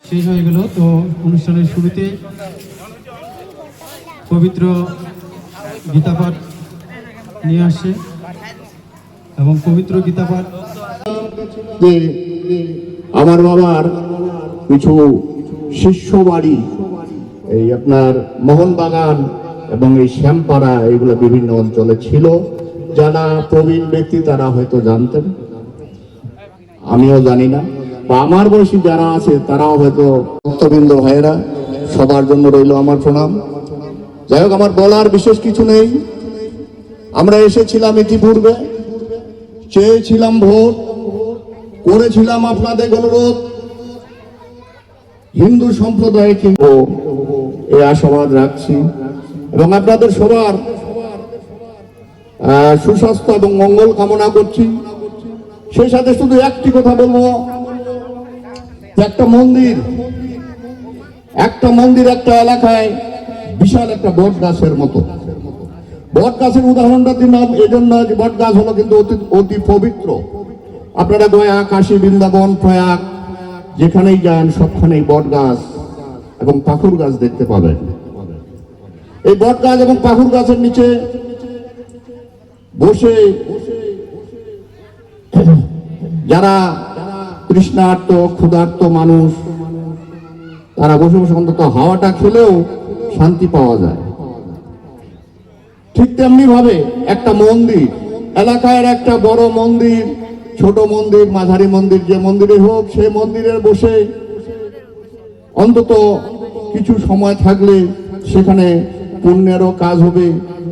শেষ হয়ে গেল। তো অনুষ্ঠানের শুরুতে পবিত্র গীতাপাঠ নিয়ে আসছে এবং পবিত্র গীতাপাঠ যে আমার বাবার কিছু শিষ্য বাড়ি এই আপনার মোহনবাগান এবং এই শ্যামপাড়া এগুলো বিভিন্ন অঞ্চলে ছিল। যারা প্রবীণ ব্যক্তি তারা হয়তো জানতেন, আমিও জানি না, বা আমার বয়সী যারা আছে তারাও হয়তো। ভক্তবৃন্দ ভাইয়েরা, সবার জন্য রইল আমার প্রণাম। যাই হোক, আমার বলার বিশেষ কিছু নেই। আমরা এসেছিলাম ইতিপূর্বে, চেয়েছিলাম ভোট, করেছিলাম আপনাদের অনুরোধ। হিন্দু সম্প্রদায়কে এই আশাবাদ রাখছি এবং আপনাদের সবার সুস্বাস্থ্য এবং মঙ্গল কামনা করছি। সেই সাথে শুধু একটি কথা বলবো, একটা মন্দির একটা এলাকায় বিশাল একটা বট গাছের মতো। বট গাছের উদাহরণটা দিলাম এজন্য যে বট গাছ হলো কিন্তু অতি পবিত্র। আপনারা গয়া, কাশী, বৃন্দাবন, প্রয়াগ যেখানেই যান সবখানেই বট গাছ এবং পাখুর গাছ দেখতে পাবেন। এই বট গাছ এবং পাখুর গাছের নিচে বসে যারা তৃষ্ণার্ত ক্ষুধার্ত মানুষ তারা বসে বসে অন্তত হাওয়াটা খেলেও শান্তি পাওয়া যায়। ঠিক তেমনি ভাবে একটা মন্দির, এলাকার একটা বড় মন্দির, ছোট মন্দির, মাঝারি মন্দির, যে মন্দিরে হোক সেই মন্দিরে বসে অন্তত কিছু সময় থাকলে সেখানে পুণ্যেরও কাজ হবে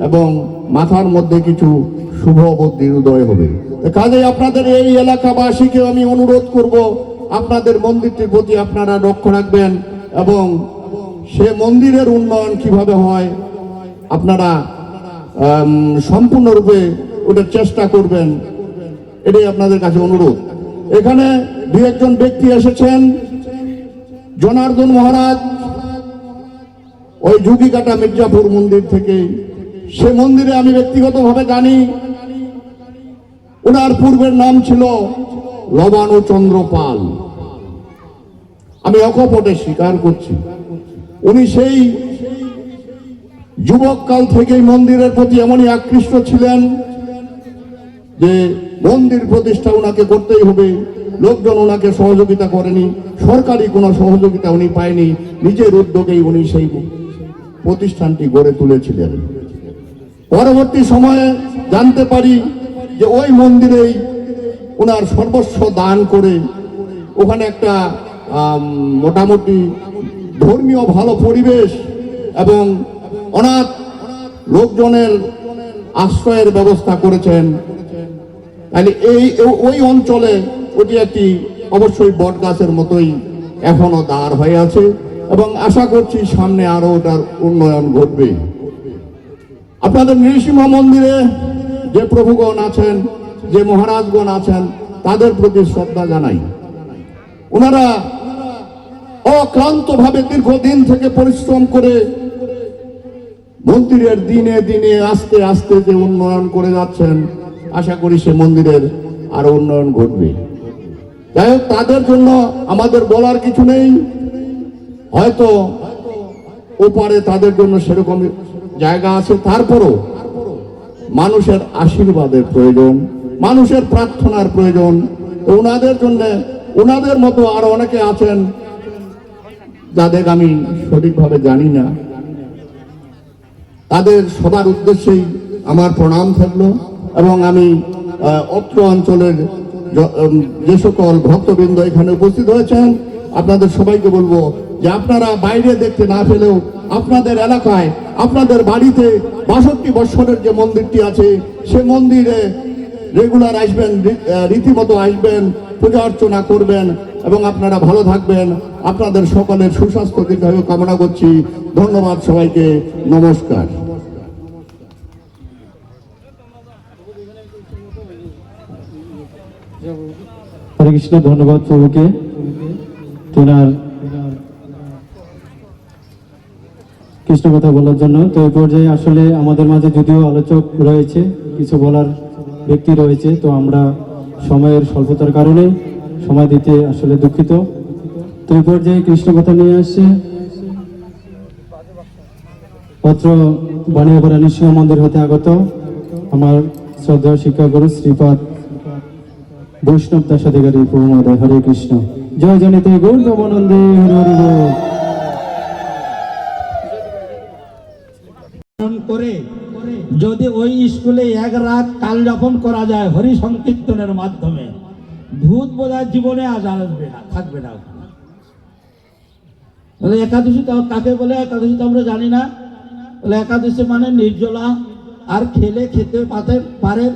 এবং মাথার মধ্যে কিছু শুভ বুদ্ধির উদয় হবে। কাজেই আপনাদের এই এলাকাবাসীকে আমি অনুরোধ করব, আপনাদের মন্দিরটির প্রতি আপনারা লক্ষ্য রাখবেন এবং সে মন্দিরের উন্নয়ন কিভাবে হয় আপনারা সম্পূর্ণরূপে ওটার চেষ্টা করবেন, এটাই আপনাদের কাছে অনুরোধ। এখানে দু একজন ব্যক্তি এসেছেন, জনার্দন মহারাজ ওই ঝুঁকিকাটা মির্জাপুর মন্দির থেকে। সে মন্দিরে আমি ব্যক্তিগতভাবে জানি, ওনার পূর্বের নাম ছিল লবানুচন্দ্র পাল। আমি অকপটে স্বীকার করছি, উনি সেই যুবককাল থেকেই মন্দিরের প্রতি এমনই আকৃষ্ট ছিলেন যে মন্দির প্রতিষ্ঠা ওনাকে করতেই হবে। লোকজন ওনাকে সহযোগিতা করেনি, সরকারি কোনো সহযোগিতা উনি পায়নি, নিজের উদ্যোগেই উনি সেই প্রতিষ্ঠানটি গড়ে তুলেছিলেন। পরবর্তী সময়ে জানতে পারি যে ওই মন্দিরেই ওনার সর্বস্ব দান করে ওখানে একটা মোটামুটি ধর্মীয় ভালো পরিবেশ এবং অনাথ লোকজনের আশ্রয়ের ব্যবস্থা করেছেন। তাহলে ওই অঞ্চলে ওটি একটি অবশ্যই বট গাছের মতোই এখনো দাঁড় হয়ে আছে এবং আশা করছি সামনে আরো ওটার উন্নয়ন ঘটবে। আপনাদের নৃসিংহ মন্দিরে যে প্রভুগণ আছেন, যে মহারাজগণ আছেন, তাদের প্রতি শ্রদ্ধা জানাই। ওনারা অক্লান্তভাবে দীর্ঘদিন থেকে পরিশ্রম করে মন্দিরের দিনে দিনে আস্তে আস্তে যে উন্নয়ন করে যাচ্ছেন, আশা করি সে মন্দিরের আরো উন্নয়ন ঘটবে। যাই হোক, তাদের জন্য আমাদের বলার কিছু নেই, হয়তো ওপারে তাদের জন্য সেরকম জায়গা আছে। তারপরও মানুষের আশীর্বাদের প্রয়োজন, মানুষের প্রার্থনার প্রয়োজন। ওনাদের জন্য, ওনাদের মতো আরো অনেকে আছেন যাদের আমি সঠিকভাবে জানি না, তাদের সবার উদ্দেশ্যেই আমার প্রণাম থাকলো এবং আমি অত্র অঞ্চলের যে সকল ভক্তবৃন্দ এখানে উপস্থিত হয়েছেন আপনাদের সবাইকে বলবো যে আপনারা বাইরে দেখতে না পেলেও আপনাদের এলাকায়, আপনাদের বাড়িতে 62 বৎসরের যে মন্দিরটি আছে সে মন্দিরে রেগুলার আসবেন, রীতিমতো আসবেন, পূজা অর্চনা করবেন এবং আপনারা ভালো থাকবেন। আপনাদের সকলের সুস্বাস্থ্য দীর্ঘায়ু কামনা করছি। ধন্যবাদ সবাইকে, নমস্কার। হরে কৃষ্ণ। ধন্যবাদ প্রভুকে তেনার কৃষ্ণ কথা বলার জন্য। তো এই পর্যায়ে আসলে আমাদের মাঝে যদিও আলোচক রয়েছে, কিছু বলার ব্যক্তি রয়েছে, তো আমরা সময়ের স্বল্পতার কারণে সময় দিতে আসলে দুঃখিত। তো এই পর্যায়ে কৃষ্ণ কথা নিয়ে আসছে পত্র বানিয়াপাড়া নৃসিংহ মন্দির হতে আগত আমার শ্রদ্ধেয় শিক্ষাগুরু শ্রীপাদ বৈষ্ণব দাসাধিকারী প্রভুমহোদয়। হরে কৃষ্ণ। জয় জনিতে গৌর নবনন্দে হরি হরি বল। করে যদি ওই স্কুলে এক রাত কাল যাপন করা যায় হরি সংকীর্তনের মাধ্যমে, ভূত বোঝার জীবনে আজ আসবে না, থাকবে না। বলে একাদশী কাকে বলে? একাদশী তো আমরা জানি না। বলে একাদশী মানে নির্জলা, আর খেতে পারেন,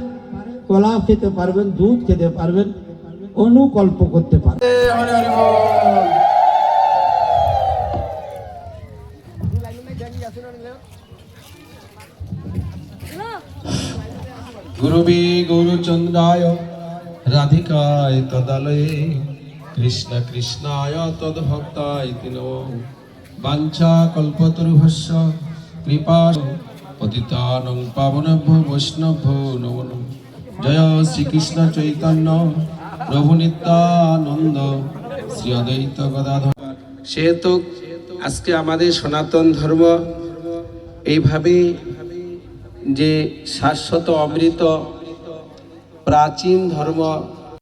কলা খেতে পারবেন, দুধ খেতে পারবেন, অনুকল্প করতে পারবেন। गुरुवे गौरचंद्राय राधिकाय तदालये कृष्ण कृष्णाय तद्भक्ताय नमो वाञ्छा कल्पतरुभ्यश्च कृपा पतितानं पावनेभ्यो वैष्णवेभ्यो नमो नमः। जय श्री कृष्ण चैतन्य प्रभु नित्यानंद श्री अद्वैत गदाधर। সেহেতু আজকে আমাদের সনাতন ধর্ম এইভাবে যে শাশ্বত অমৃত প্রাচীন ধর্ম